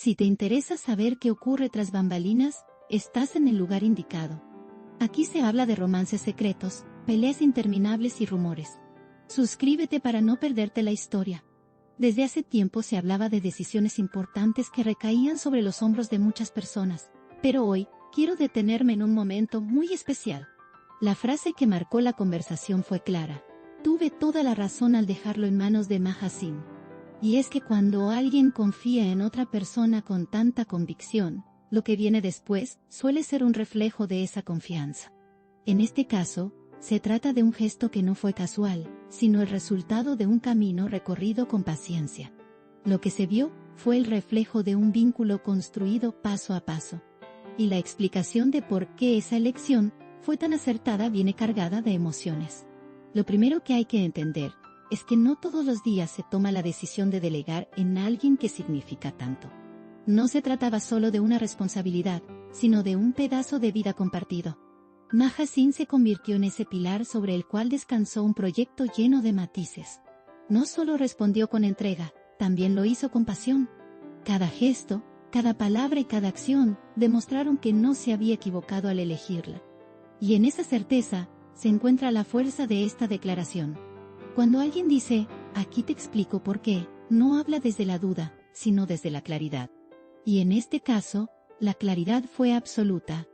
Si te interesa saber qué ocurre tras bambalinas, estás en el lugar indicado. Aquí se habla de romances secretos, peleas interminables y rumores. Suscríbete para no perderte la historia. Desde hace tiempo se hablaba de decisiones importantes que recaían sobre los hombros de muchas personas, pero hoy, quiero detenerme en un momento muy especial. La frase que marcó la conversación fue clara: tuve toda la razón al dejarlo en manos de Maha Singh. Y es que cuando alguien confía en otra persona con tanta convicción, lo que viene después suele ser un reflejo de esa confianza. En este caso, se trata de un gesto que no fue casual, sino el resultado de un camino recorrido con paciencia. Lo que se vio fue el reflejo de un vínculo construido paso a paso. Y la explicación de por qué esa elección fue tan acertada viene cargada de emociones. Lo primero que hay que entender es que no todos los días se toma la decisión de delegar en alguien que significa tanto. No se trataba solo de una responsabilidad, sino de un pedazo de vida compartido. Maha Singh se convirtió en ese pilar sobre el cual descansó un proyecto lleno de matices. No solo respondió con entrega, también lo hizo con pasión. Cada gesto, cada palabra y cada acción demostraron que no se había equivocado al elegirla. Y en esa certeza se encuentra la fuerza de esta declaración. Cuando alguien dice, aquí te explico por qué, no habla desde la duda, sino desde la claridad. Y en este caso, la claridad fue absoluta.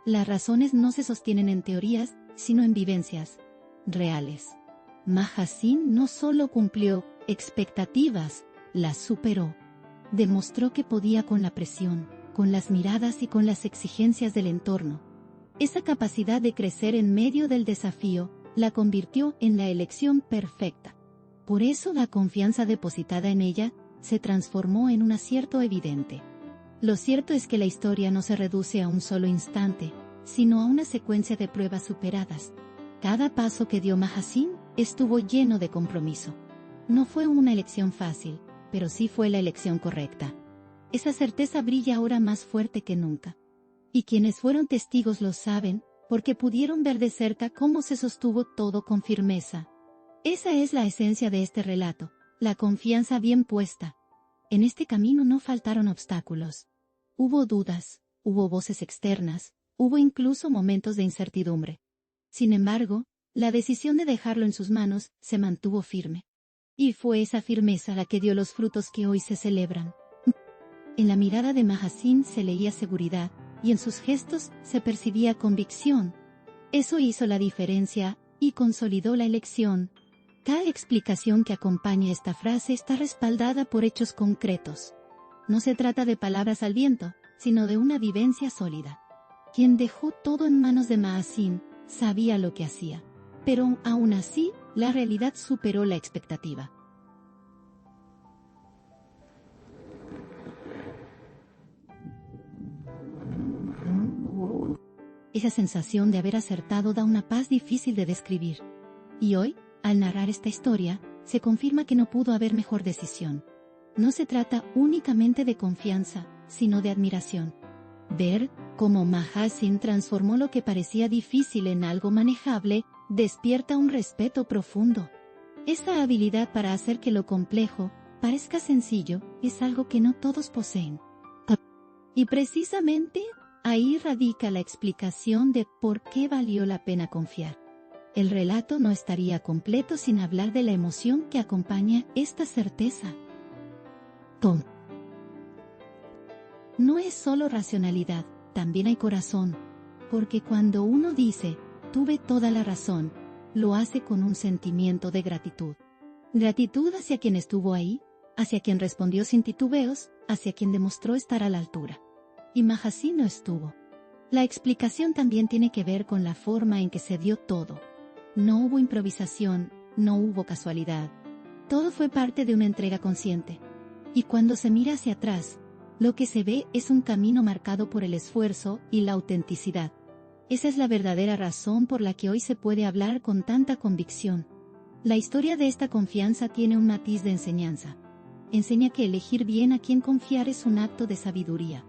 Las razones no se sostienen en teorías, sino en vivencias reales. Maha Singh no solo cumplió expectativas, las superó. Demostró que podía con la presión, con las miradas y con las exigencias del entorno. Esa capacidad de crecer en medio del desafío la convirtió en la elección perfecta. Por eso la confianza depositada en ella se transformó en un acierto evidente. Lo cierto es que la historia no se reduce a un solo instante, sino a una secuencia de pruebas superadas. Cada paso que dio Maha Singh estuvo lleno de compromiso. No fue una elección fácil, pero sí fue la elección correcta. Esa certeza brilla ahora más fuerte que nunca. Y quienes fueron testigos lo saben, porque pudieron ver de cerca cómo se sostuvo todo con firmeza. Esa es la esencia de este relato, la confianza bien puesta. En este camino no faltaron obstáculos. Hubo dudas, hubo voces externas, hubo incluso momentos de incertidumbre. Sin embargo, la decisión de dejarlo en sus manos se mantuvo firme. Y fue esa firmeza la que dio los frutos que hoy se celebran. En la mirada de Maha Singh se leía seguridad, y en sus gestos se percibía convicción. Eso hizo la diferencia, y consolidó la elección. Cada explicación que acompaña esta frase está respaldada por hechos concretos. No se trata de palabras al viento, sino de una vivencia sólida. Quien dejó todo en manos de Maha Singh sabía lo que hacía. Pero aún así, la realidad superó la expectativa. Esa sensación de haber acertado da una paz difícil de describir. Y hoy, al narrar esta historia, se confirma que no pudo haber mejor decisión. No se trata únicamente de confianza, sino de admiración. Ver cómo Maha Singh transformó lo que parecía difícil en algo manejable, despierta un respeto profundo. Esa habilidad para hacer que lo complejo parezca sencillo es algo que no todos poseen. Y precisamente, ahí radica la explicación de por qué valió la pena confiar. El relato no estaría completo sin hablar de la emoción que acompaña esta certeza. No es solo racionalidad, también hay corazón, porque cuando uno dice, tuve toda la razón, lo hace con un sentimiento de gratitud. Gratitud hacia quien estuvo ahí, hacia quien respondió sin titubeos, hacia quien demostró estar a la altura. Y Maha Singh no estuvo. La explicación también tiene que ver con la forma en que se dio todo. No hubo improvisación, no hubo casualidad. Todo fue parte de una entrega consciente. Y cuando se mira hacia atrás, lo que se ve es un camino marcado por el esfuerzo y la autenticidad. Esa es la verdadera razón por la que hoy se puede hablar con tanta convicción. La historia de esta confianza tiene un matiz de enseñanza. Enseña que elegir bien a quien confiar es un acto de sabiduría.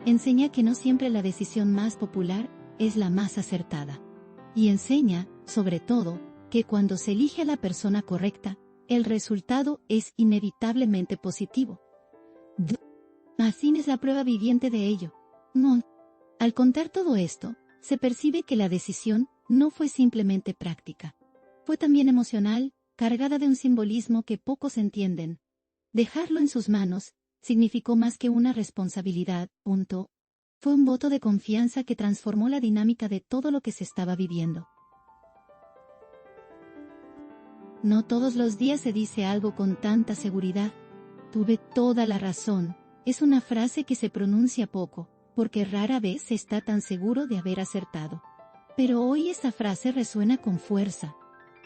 Enseña que no siempre la decisión más popular es la más acertada. Y enseña, sobre todo, que cuando se elige a la persona correcta, el resultado es inevitablemente positivo. Mahassin es la prueba viviente de ello. No. Al contar todo esto, se percibe que la decisión no fue simplemente práctica. Fue también emocional, cargada de un simbolismo que pocos entienden. Dejarlo en sus manos significó más que una responsabilidad. Fue un voto de confianza que transformó la dinámica de todo lo que se estaba viviendo. No todos los días se dice algo con tanta seguridad. Tuve toda la razón. Es una frase que se pronuncia poco, porque rara vez se está tan seguro de haber acertado. Pero hoy esa frase resuena con fuerza.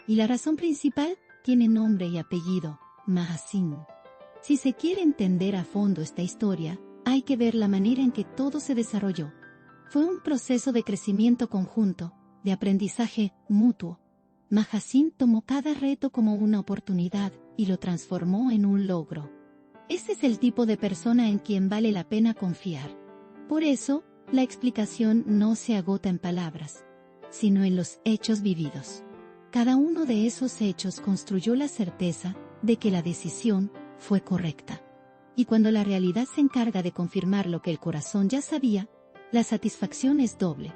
Y la razón principal tiene nombre y apellido: Mahassin. Si se quiere entender a fondo esta historia, hay que ver la manera en que todo se desarrolló. Fue un proceso de crecimiento conjunto, de aprendizaje mutuo. Mahassin tomó cada reto como una oportunidad y lo transformó en un logro. Ese es el tipo de persona en quien vale la pena confiar. Por eso, la explicación no se agota en palabras, sino en los hechos vividos. Cada uno de esos hechos construyó la certeza de que la decisión fue correcta. Y cuando la realidad se encarga de confirmar lo que el corazón ya sabía, la satisfacción es doble.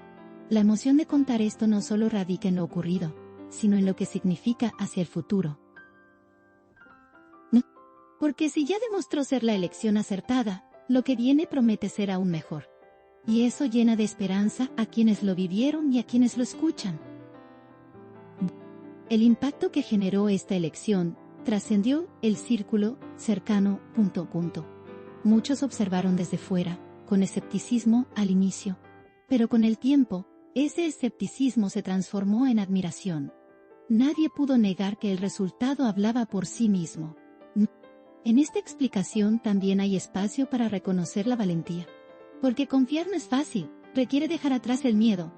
La emoción de contar esto no solo radica en lo ocurrido, sino en lo que significa hacia el futuro. Porque si ya demostró ser la elección acertada, lo que viene promete ser aún mejor. Y eso llena de esperanza a quienes lo vivieron y a quienes lo escuchan. El impacto que generó esta elección trascendió el círculo cercano. Muchos observaron desde fuera, con escepticismo al inicio. Pero con el tiempo, ese escepticismo se transformó en admiración. Nadie pudo negar que el resultado hablaba por sí mismo. En esta explicación también hay espacio para reconocer la valentía. Porque confiar no es fácil, requiere dejar atrás el miedo.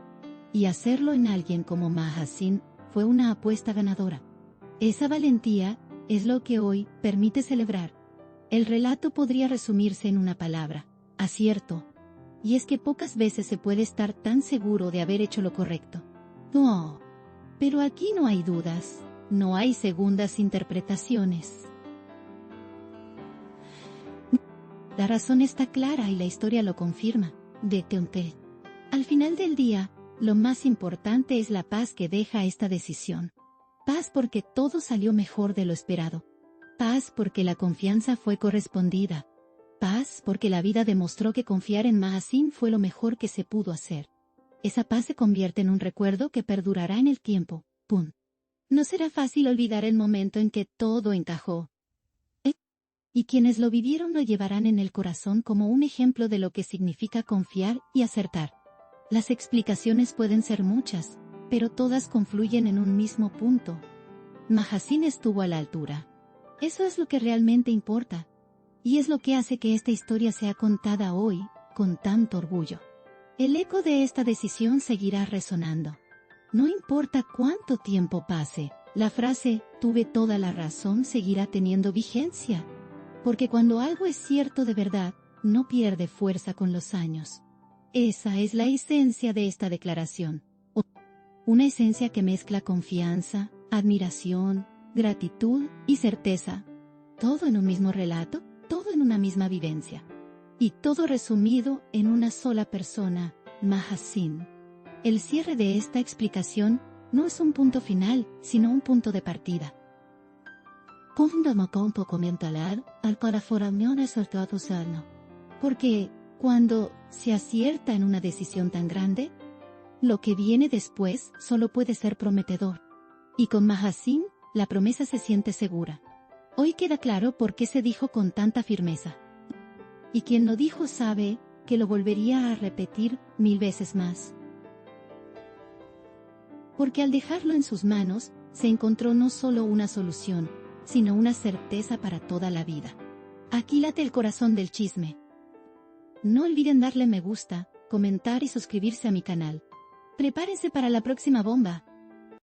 Y hacerlo en alguien como Mahassin fue una apuesta ganadora. Esa valentía es lo que hoy permite celebrar. El relato podría resumirse en una palabra: acierto. Y es que pocas veces se puede estar tan seguro de haber hecho lo correcto. No. Pero aquí no hay dudas, no hay segundas interpretaciones. La razón está clara y la historia lo confirma. Al final del día, lo más importante es la paz que deja esta decisión. Paz porque todo salió mejor de lo esperado. Paz porque la confianza fue correspondida. Paz porque la vida demostró que confiar en Mahassin fue lo mejor que se pudo hacer. Esa paz se convierte en un recuerdo que perdurará en el tiempo. No será fácil olvidar el momento en que todo encajó. Y quienes lo vivieron lo llevarán en el corazón como un ejemplo de lo que significa confiar y acertar. Las explicaciones pueden ser muchas, pero todas confluyen en un mismo punto. Mahassin estuvo a la altura. Eso es lo que realmente importa. Y es lo que hace que esta historia sea contada hoy, con tanto orgullo. El eco de esta decisión seguirá resonando. No importa cuánto tiempo pase, la frase "tuve toda la razón" seguirá teniendo vigencia. Porque cuando algo es cierto de verdad, no pierde fuerza con los años. Esa es la esencia de esta declaración. Una esencia que mezcla confianza, admiración, gratitud y certeza. Todo en un mismo relato, todo en una misma vivencia. Y todo resumido en una sola persona, Mahassin. El cierre de esta explicación no es un punto final, sino un punto de partida. Porque, cuando se acierta en una decisión tan grande, lo que viene después solo puede ser prometedor. Y con Mahassin, la promesa se siente segura. Hoy queda claro por qué se dijo con tanta firmeza. Y quien lo dijo sabe que lo volvería a repetir 1000 veces más. Porque al dejarlo en sus manos, se encontró no solo una solución, sino una certeza para toda la vida. Aquí late el corazón del chisme. No olviden darle me gusta, comentar y suscribirse a mi canal. Prepárense para la próxima bomba.